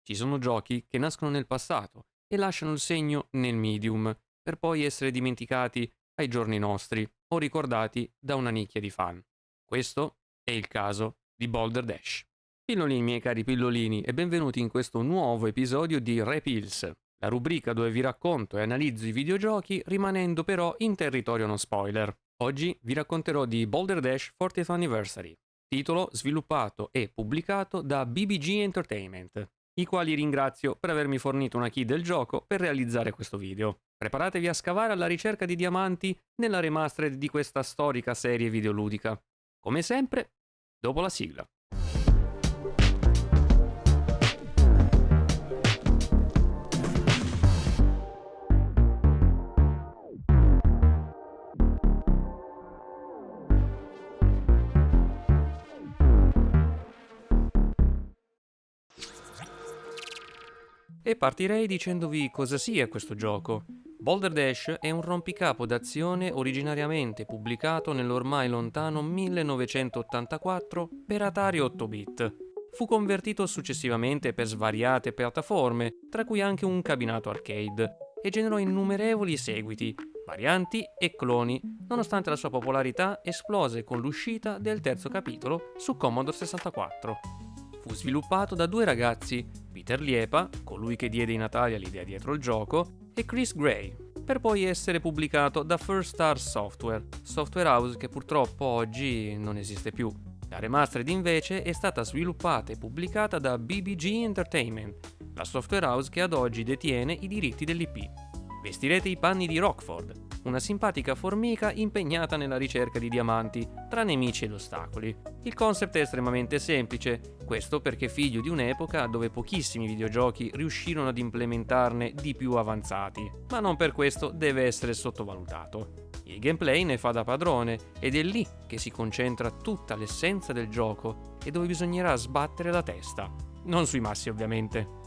Ci sono giochi che nascono nel passato e lasciano il segno nel medium, per poi essere dimenticati ai giorni nostri o ricordati da una nicchia di fan. Questo è il caso di Boulder Dash. Pillolini, miei cari pillolini, e benvenuti in questo nuovo episodio di Repills, la rubrica dove vi racconto e analizzo i videogiochi rimanendo però in territorio non spoiler. Oggi vi racconterò di Boulder Dash 40th Anniversary, titolo sviluppato e pubblicato da BBG Entertainment, i quali ringrazio per avermi fornito una key del gioco per realizzare questo video. Preparatevi a scavare alla ricerca di diamanti nella remastered di questa storica serie videoludica. Come sempre, dopo la sigla. E partirei dicendovi cosa sia questo gioco. Boulder Dash è un rompicapo d'azione originariamente pubblicato nell'ormai lontano 1984 per Atari 8-bit. Fu convertito successivamente per svariate piattaforme, tra cui anche un cabinato arcade, e generò innumerevoli seguiti, varianti e cloni, nonostante la sua popolarità esplose con l'uscita del terzo capitolo su Commodore 64. Fu sviluppato da due ragazzi, Peter Liepa, colui che diede in Italia l'idea dietro il gioco, e Chris Gray, per poi essere pubblicato da First Star Software, software house che purtroppo oggi non esiste più. La remastered invece è stata sviluppata e pubblicata da BBG Entertainment, la software house che ad oggi detiene i diritti dell'IP. Vestirete i panni di Rockford, una simpatica formica impegnata nella ricerca di diamanti tra nemici ed ostacoli. Il concept è estremamente semplice, questo perché figlio di un'epoca dove pochissimi videogiochi riuscirono ad implementarne di più avanzati, ma non per questo deve essere sottovalutato. Il gameplay ne fa da padrone ed è lì che si concentra tutta l'essenza del gioco e dove bisognerà sbattere la testa, non sui massi ovviamente.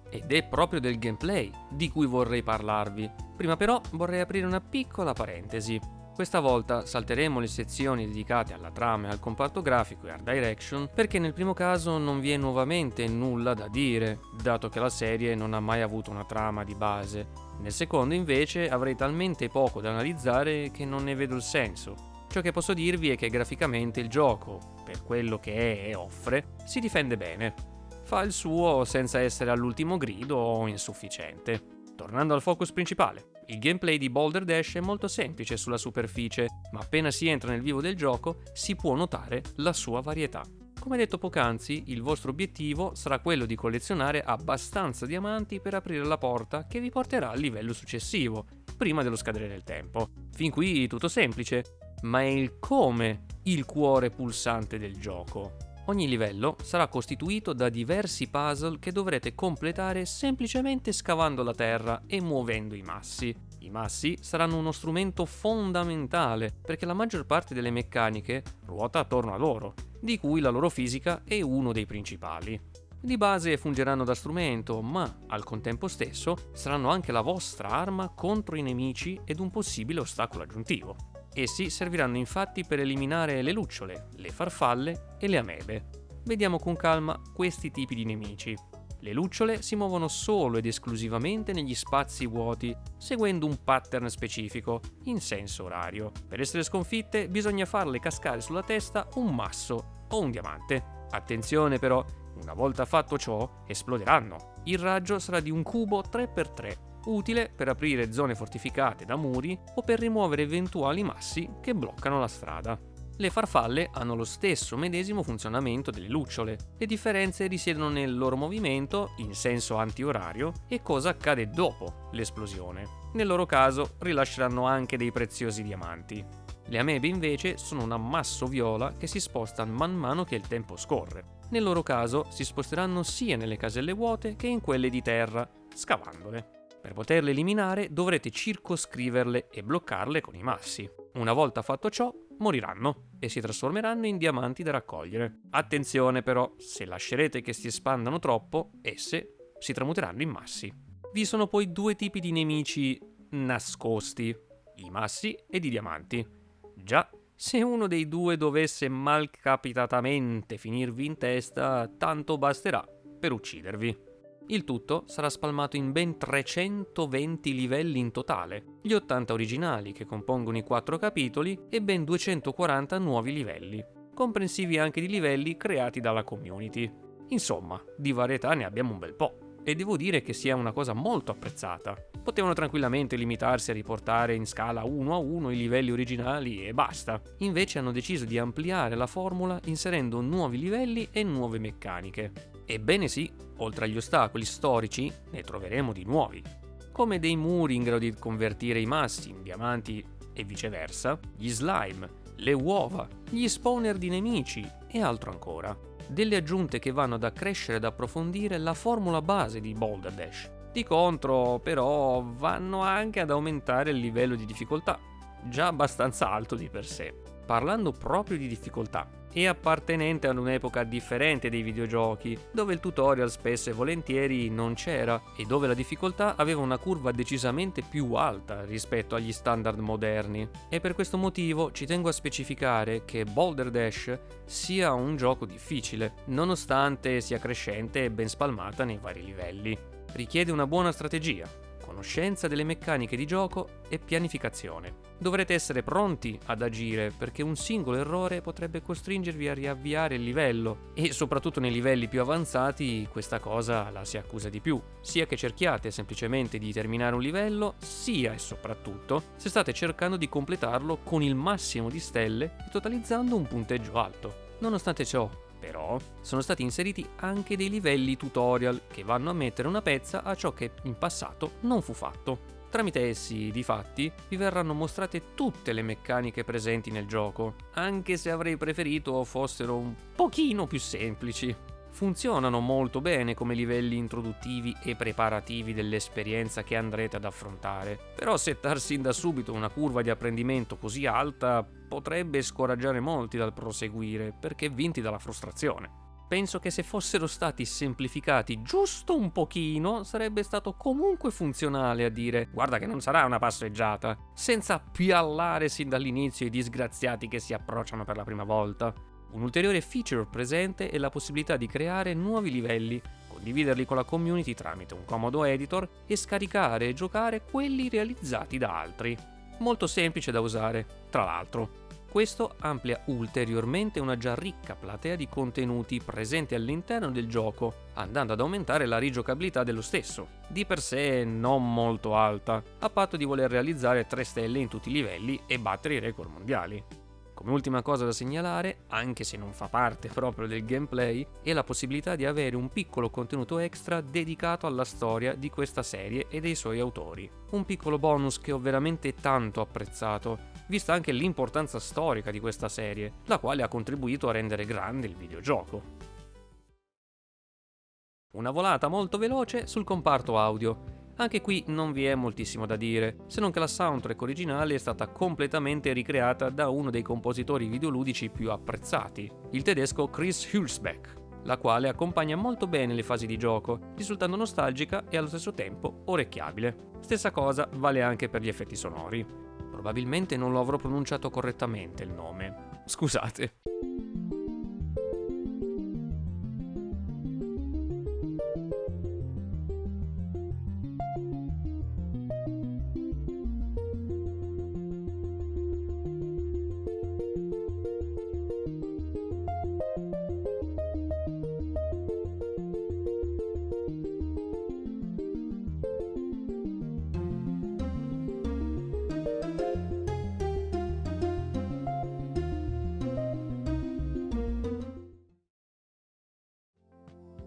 Ed è proprio del gameplay di cui vorrei parlarvi. Prima però vorrei aprire una piccola parentesi. Questa volta salteremo le sezioni dedicate alla trama e al comparto grafico e art direction perché nel primo caso non vi è nuovamente nulla da dire, dato che la serie non ha mai avuto una trama di base. Nel secondo invece avrei talmente poco da analizzare che non ne vedo il senso. Ciò che posso dirvi è che graficamente il gioco, per quello che è e offre, si difende bene. Fa il suo senza essere all'ultimo grido o insufficiente. Tornando al focus principale, il gameplay di Boulder Dash è molto semplice sulla superficie, ma appena si entra nel vivo del gioco si può notare la sua varietà. Come detto poc'anzi, il vostro obiettivo sarà quello di collezionare abbastanza diamanti per aprire la porta che vi porterà al livello successivo, prima dello scadere del tempo. Fin qui tutto semplice, ma è il come il cuore pulsante del gioco. Ogni livello sarà costituito da diversi puzzle che dovrete completare semplicemente scavando la terra e muovendo i massi. I massi saranno uno strumento fondamentale perché la maggior parte delle meccaniche ruota attorno a loro, di cui la loro fisica è uno dei principali. Di base fungeranno da strumento, ma al contempo stesso saranno anche la vostra arma contro i nemici ed un possibile ostacolo aggiuntivo. Essi serviranno infatti per eliminare le lucciole, le farfalle e le amebe. Vediamo con calma questi tipi di nemici. Le lucciole si muovono solo ed esclusivamente negli spazi vuoti, seguendo un pattern specifico, in senso orario. Per essere sconfitte bisogna farle cascare sulla testa un masso o un diamante. Attenzione però, una volta fatto ciò, esploderanno. Il raggio sarà di un cubo 3x3, utile per aprire zone fortificate da muri o per rimuovere eventuali massi che bloccano la strada. Le farfalle hanno lo stesso medesimo funzionamento delle lucciole. Le differenze risiedono nel loro movimento in senso antiorario e cosa accade dopo l'esplosione. Nel loro caso rilasceranno anche dei preziosi diamanti. Le amebe invece sono un ammasso viola che si sposta man mano che il tempo scorre. Nel loro caso si sposteranno sia nelle caselle vuote che in quelle di terra, scavandole. Per poterle eliminare dovrete circoscriverle e bloccarle con i massi. Una volta fatto ciò, moriranno e si trasformeranno in diamanti da raccogliere. Attenzione però, se lascerete che si espandano troppo, esse si tramuteranno in massi. Vi sono poi due tipi di nemici nascosti, i massi ed i diamanti. Già, Se uno dei due dovesse malcapitatamente finirvi in testa, tanto basterà per uccidervi. Il tutto sarà spalmato in ben 320 livelli in totale, gli 80 originali che compongono i 4 capitoli e ben 240 nuovi livelli, comprensivi anche di livelli creati dalla community. Insomma, di varietà ne abbiamo un bel po'. E devo dire che sia una cosa molto apprezzata. Potevano tranquillamente limitarsi a riportare in scala 1 a 1 i livelli originali e basta. Invece hanno deciso di ampliare la formula inserendo nuovi livelli e nuove meccaniche. Ebbene sì, oltre agli ostacoli storici, ne troveremo di nuovi. Come dei muri in grado di convertire i massi in diamanti e viceversa, gli slime, le uova, gli spawner di nemici e altro ancora. Delle aggiunte che vanno ad accrescere ed approfondire la formula base di Boulder Dash. Di contro, però, vanno anche ad aumentare il livello di difficoltà, già abbastanza alto di per sé. Parlando proprio di difficoltà, e appartenente ad un'epoca differente dei videogiochi, dove il tutorial spesso e volentieri non c'era e dove la difficoltà aveva una curva decisamente più alta rispetto agli standard moderni. E per questo motivo ci tengo a specificare che Boulder Dash sia un gioco difficile, nonostante sia crescente e ben spalmata nei vari livelli. Richiede una buona strategia, conoscenza delle meccaniche di gioco e pianificazione. Dovrete essere pronti ad agire perché un singolo errore potrebbe costringervi a riavviare il livello e soprattutto nei livelli più avanzati questa cosa la si accusa di più, sia che cerchiate semplicemente di terminare un livello, sia e soprattutto se state cercando di completarlo con il massimo di stelle e totalizzando un punteggio alto. Nonostante ciò, però, sono stati inseriti anche dei livelli tutorial che vanno a mettere una pezza a ciò che in passato non fu fatto. Tramite essi, difatti, vi verranno mostrate tutte le meccaniche presenti nel gioco, anche se avrei preferito fossero un pochino più semplici. Funzionano molto bene come livelli introduttivi e preparativi dell'esperienza che andrete ad affrontare, però settarsi da subito una curva di apprendimento così alta potrebbe scoraggiare molti dal proseguire perché vinti dalla frustrazione. Penso che se fossero stati semplificati giusto un pochino sarebbe stato comunque funzionale a dire guarda che non sarà una passeggiata, senza piallare sin dall'inizio i disgraziati che si approcciano per la prima volta. Un ulteriore feature presente è la possibilità di creare nuovi livelli, condividerli con la community tramite un comodo editor e scaricare e giocare quelli realizzati da altri. Molto semplice da usare, tra l'altro. Questo amplia ulteriormente una già ricca platea di contenuti presenti all'interno del gioco, andando ad aumentare la rigiocabilità dello stesso, di per sé non molto alta, a patto di voler realizzare 3 stelle in tutti i livelli e battere i record mondiali. Come ultima cosa da segnalare, anche se non fa parte proprio del gameplay, è la possibilità di avere un piccolo contenuto extra dedicato alla storia di questa serie e dei suoi autori. Un piccolo bonus che ho veramente tanto apprezzato, vista anche l'importanza storica di questa serie, la quale ha contribuito a rendere grande il videogioco. Una volata molto veloce sul comparto audio. Anche qui non vi è moltissimo da dire, se non che la soundtrack originale è stata completamente ricreata da uno dei compositori videoludici più apprezzati, il tedesco Chris Hülsbeck, la quale accompagna molto bene le fasi di gioco, risultando nostalgica e allo stesso tempo orecchiabile. Stessa cosa vale anche per gli effetti sonori. Probabilmente non lo avrò pronunciato correttamente il nome. Scusate.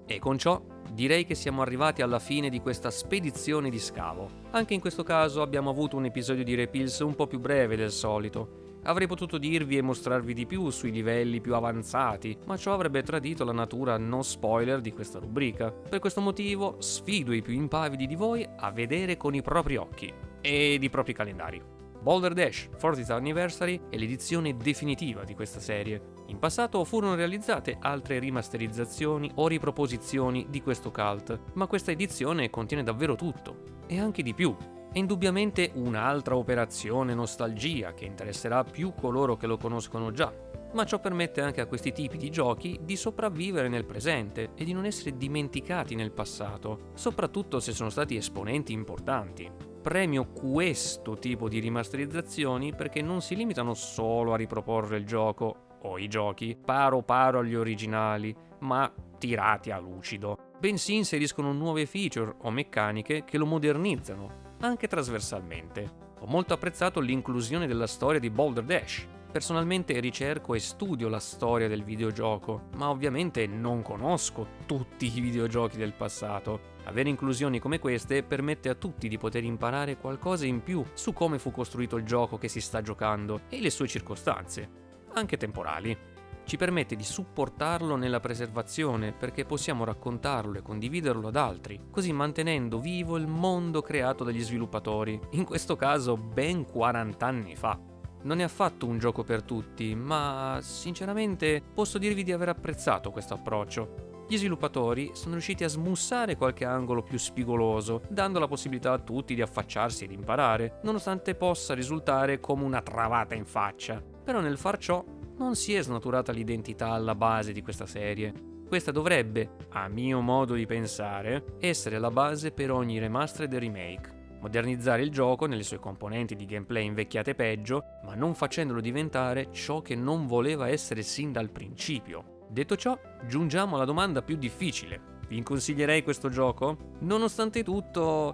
E con ciò direi che siamo arrivati alla fine di questa spedizione di scavo. Anche in questo caso abbiamo avuto un episodio di Repills un po' più breve del solito. Avrei potuto dirvi e mostrarvi di più sui livelli più avanzati, ma ciò avrebbe tradito la natura no spoiler di questa rubrica. Per questo motivo sfido i più impavidi di voi a vedere con i propri occhi ed i propri calendari Boulder Dash 40th Anniversary è l'edizione definitiva di questa serie. In passato furono realizzate altre rimasterizzazioni o riproposizioni di questo cult, ma questa edizione contiene davvero tutto, e anche di più. È indubbiamente un'altra operazione nostalgia che interesserà più coloro che lo conoscono già, ma ciò permette anche a questi tipi di giochi di sopravvivere nel presente e di non essere dimenticati nel passato, soprattutto se sono stati esponenti importanti. Premio questo tipo di rimasterizzazioni perché non si limitano solo a riproporre il gioco o i giochi paro paro agli originali, ma tirati a lucido, bensì inseriscono nuove feature o meccaniche che lo modernizzano, anche trasversalmente. Ho molto apprezzato l'inclusione della storia di Boulder Dash. Personalmente ricerco e studio la storia del videogioco, ma ovviamente non conosco tutti i videogiochi del passato. Avere inclusioni come queste permette a tutti di poter imparare qualcosa in più su come fu costruito il gioco che si sta giocando e le sue circostanze, anche temporali. Ci permette di supportarlo nella preservazione perché possiamo raccontarlo e condividerlo ad altri, così mantenendo vivo il mondo creato dagli sviluppatori, in questo caso ben 40 anni fa. Non è affatto un gioco per tutti, ma sinceramente posso dirvi di aver apprezzato questo approccio. Gli sviluppatori sono riusciti a smussare qualche angolo più spigoloso, dando la possibilità a tutti di affacciarsi ed imparare, nonostante possa risultare come una travata in faccia. Però nel far ciò non si è snaturata l'identità alla base di questa serie. Questa dovrebbe, a mio modo di pensare, essere la base per ogni remastered e remake. Modernizzare il gioco nelle sue componenti di gameplay invecchiate peggio, ma non facendolo diventare ciò che non voleva essere sin dal principio. Detto ciò, giungiamo alla domanda più difficile. Vi consiglierei questo gioco? Nonostante tutto,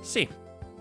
sì,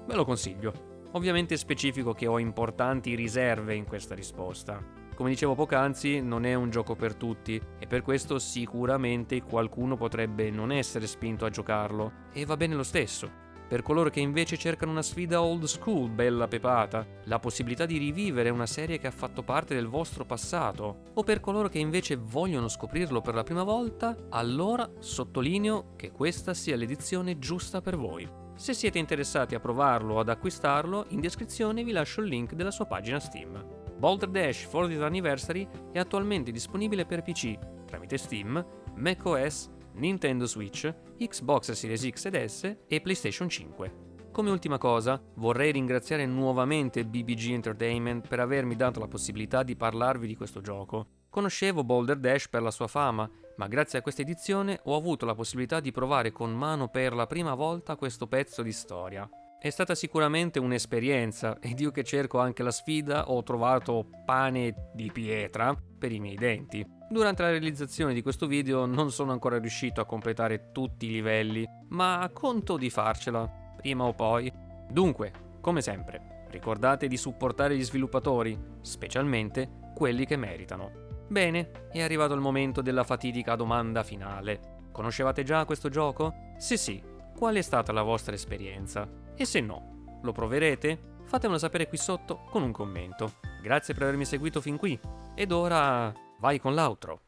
ve lo consiglio. Ovviamente specifico che ho importanti riserve in questa risposta. Come dicevo poc'anzi, non è un gioco per tutti e per questo sicuramente qualcuno potrebbe non essere spinto a giocarlo e va bene lo stesso. Per coloro che invece cercano una sfida old school bella pepata, la possibilità di rivivere una serie che ha fatto parte del vostro passato, o per coloro che invece vogliono scoprirlo per la prima volta, allora sottolineo che questa sia l'edizione giusta per voi. Se siete interessati a provarlo o ad acquistarlo, in descrizione vi lascio il link della sua pagina Steam. Boulder Dash 40th Anniversary è attualmente disponibile per PC tramite Steam, macOS, Nintendo Switch, Xbox Series X ed S e PlayStation 5. Come ultima cosa, vorrei ringraziare nuovamente BBG Entertainment per avermi dato la possibilità di parlarvi di questo gioco. Conoscevo Boulder Dash per la sua fama, ma grazie a questa edizione ho avuto la possibilità di provare con mano per la prima volta questo pezzo di storia. È stata sicuramente un'esperienza ed io che cerco anche la sfida ho trovato pane di pietra per i miei denti. Durante la realizzazione di questo video non sono ancora riuscito a completare tutti i livelli, ma conto di farcela, prima o poi. Dunque, come sempre, ricordate di supportare gli sviluppatori, specialmente quelli che meritano. Bene, è arrivato il momento della fatidica domanda finale. Conoscevate già questo gioco? Sì, qual è stata la vostra esperienza? E se no, lo proverete? Fatemelo sapere qui sotto con un commento. Grazie per avermi seguito fin qui. Ed ora vai con l'outro.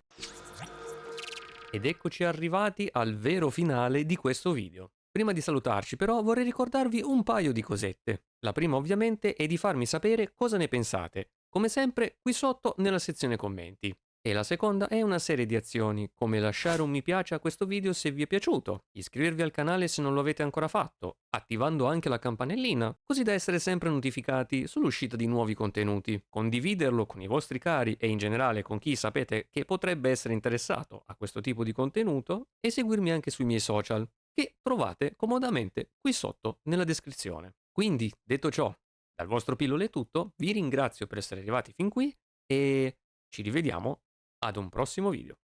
Ed eccoci arrivati al vero finale di questo video. Prima di salutarci però vorrei ricordarvi un paio di cosette. La prima ovviamente è di farmi sapere cosa ne pensate, come sempre qui sotto nella sezione commenti. E la seconda è una serie di azioni, come lasciare un mi piace a questo video se vi è piaciuto, iscrivervi al canale se non lo avete ancora fatto, attivando anche la campanellina, così da essere sempre notificati sull'uscita di nuovi contenuti, condividerlo con i vostri cari e in generale con chi sapete che potrebbe essere interessato a questo tipo di contenuto, e seguirmi anche sui miei social, che trovate comodamente qui sotto nella descrizione. Quindi, detto ciò, dal vostro Pillole è tutto, vi ringrazio per essere arrivati fin qui e ci rivediamo ad un prossimo video.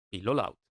Pillow Out.